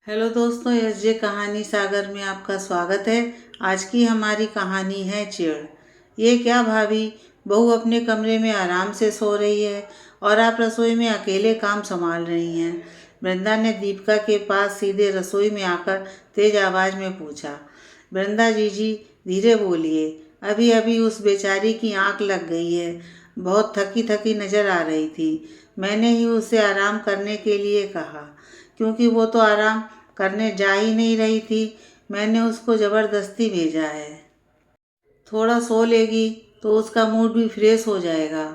Hello दोस्तों, SJ कहानी सागर में आपका स्वागत है। आज की हमारी कहानी है चिड़। ये क्या भाभी, बहू अपने कमरे में आराम से सो रही है और आप रसोई में अकेले काम संभाल रही हैं। वृंदा ने दीपिका के पास सीधे रसोई में आकर तेज आवाज़ में पूछा। वृंदा जी धीरे बोलिए, अभी अभी उस बेचारी की आंख लग गई है। बहुत थकी थकी नज़र आ रही थी। मैंने ही उसे आराम करने के लिए कहा, क्योंकि वो तो आराम करने जा ही नहीं रही थी। मैंने उसको ज़बरदस्ती भेजा है। थोड़ा सो लेगी तो उसका मूड भी फ्रेश हो जाएगा।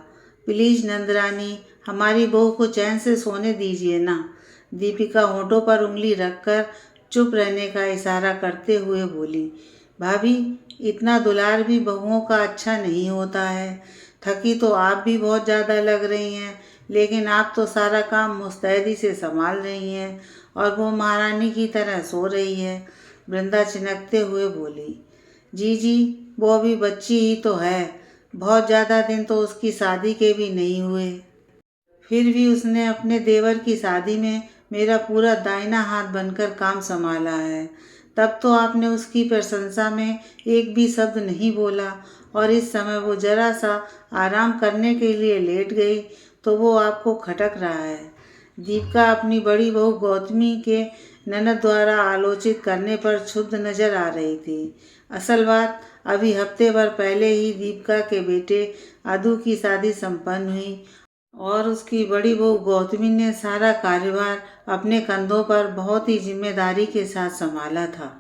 प्लीज़ नंदरानी, हमारी बहू को चैन से सोने दीजिए ना। दीपिका होंठों पर उंगली रखकर चुप रहने का इशारा करते हुए बोली। भाभी, इतना दुलार भी बहुओं का अच्छा नहीं होता है। थकी तो आप भी बहुत ज़्यादा लग रही हैं, लेकिन आप तो सारा काम मुस्तैदी से संभाल रही हैं और वो महारानी की तरह सो रही है। वृंदा चिनकते हुए बोली। जी, वो अभी बच्ची ही तो है। बहुत ज़्यादा दिन तो उसकी शादी के भी नहीं हुए। फिर भी उसने अपने देवर की शादी में मेरा पूरा दाहिना हाथ बनकर काम संभाला है। तब तो आपने उसकी प्रशंसा में एक भी शब्द नहीं बोला, और इस समय वो जरा सा आराम करने के लिए लेट गई तो वो आपको खटक रहा है। दीपिका अपनी बड़ी बहू गौतमी के ननद द्वारा आलोचित करने पर क्षुब्ध नजर आ रही थी। असल बात, अभी हफ्ते भर पहले ही दीपिका के बेटे अदू की शादी संपन्न हुई और उसकी बड़ी बहू गौतमी ने सारा कार्यभार अपने कंधों पर बहुत ही जिम्मेदारी के साथ संभाला था।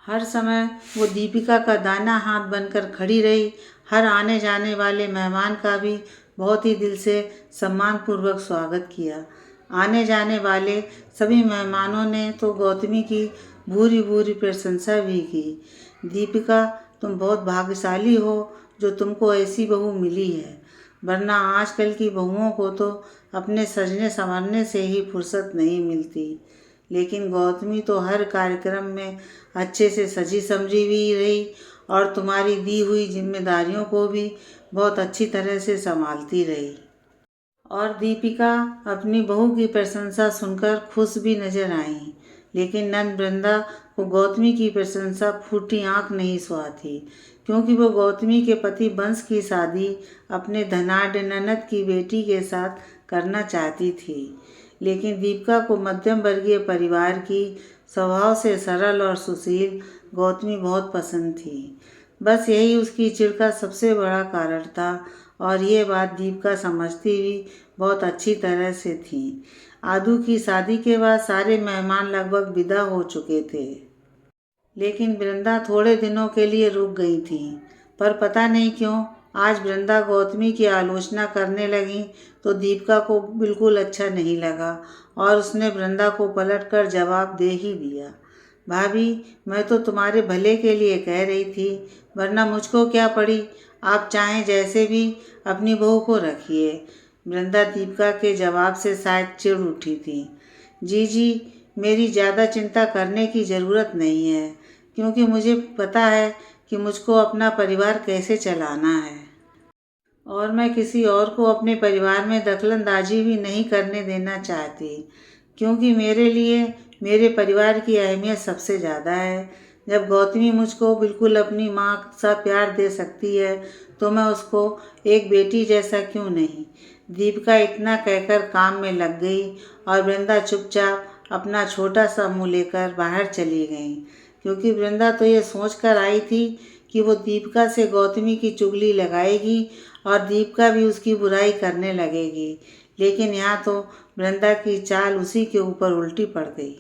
हर समय वो दीपिका का दाना हाथ बनकर खड़ी रही। हर आने जाने वाले मेहमान का भी बहुत ही दिल से सम्मानपूर्वक स्वागत किया। आने जाने वाले सभी मेहमानों ने तो गौतमी की भूरी भूरी प्रशंसा भी की। दीपिका, तुम बहुत भाग्यशाली हो जो तुमको ऐसी बहू मिली है, वरना आजकल की बहुओं को तो अपने सजने संवरने से ही फुर्सत नहीं मिलती। लेकिन गौतमी तो हर कार्यक्रम में अच्छे से सजी समझी हुई रही और तुम्हारी दी हुई जिम्मेदारियों को भी बहुत अच्छी तरह से संभालती रही। और दीपिका अपनी बहू की प्रशंसा सुनकर खुश भी नजर आई, लेकिन नंद वृंदा को गौतमी की प्रशंसा फूटी आंख नहीं सुहाती, क्योंकि वो गौतमी के पति वंश की शादी अपने धनाढ़ ननद की बेटी के साथ करना चाहती थी। लेकिन दीपिका को मध्यम वर्गीय परिवार की, स्वभाव से सरल और सुशील गौतमी बहुत पसंद थी। बस यही उसकी चिढ़ का सबसे बड़ा कारण था, और ये बात दीपिका समझती भी बहुत अच्छी तरह से थी। आदू की शादी के बाद सारे मेहमान लगभग विदा हो चुके थे, लेकिन वृंदा थोड़े दिनों के लिए रुक गई थी। पर पता नहीं क्यों आज वृंदा गौतमी की आलोचना करने लगी तो दीपिका को बिल्कुल अच्छा नहीं लगा और उसने वृंदा को पलटकर जवाब दे ही दिया। भाभी, मैं तो तुम्हारे भले के लिए कह रही थी, वरना मुझको क्या पड़ी। आप चाहें जैसे भी अपनी बहू को रखिए। वृंदा दीपिका के जवाब से शायद चिढ़ उठी थी। जी, मेरी ज़्यादा चिंता करने की ज़रूरत नहीं है, क्योंकि मुझे पता है कि मुझको अपना परिवार कैसे चलाना है, और मैं किसी और को अपने परिवार में दखलंदाजी भी नहीं करने देना चाहती, क्योंकि मेरे लिए मेरे परिवार की अहमियत सबसे ज़्यादा है। जब गौतमी मुझको बिल्कुल अपनी माँ सा प्यार दे सकती है तो मैं उसको एक बेटी जैसा क्यों नहीं। दीपिका इतना कहकर काम में लग गई और वृंदा चुपचाप अपना छोटा सा मुंह लेकर बाहर चली गई, क्योंकि वृंदा तो ये सोच कर आई थी कि वो दीपिका से गौतमी की चुगली लगाएगी और दीपिका भी उसकी बुराई करने लगेगी। लेकिन यहाँ तो वृंदा की चाल उसी के ऊपर उल्टी पड़ गई।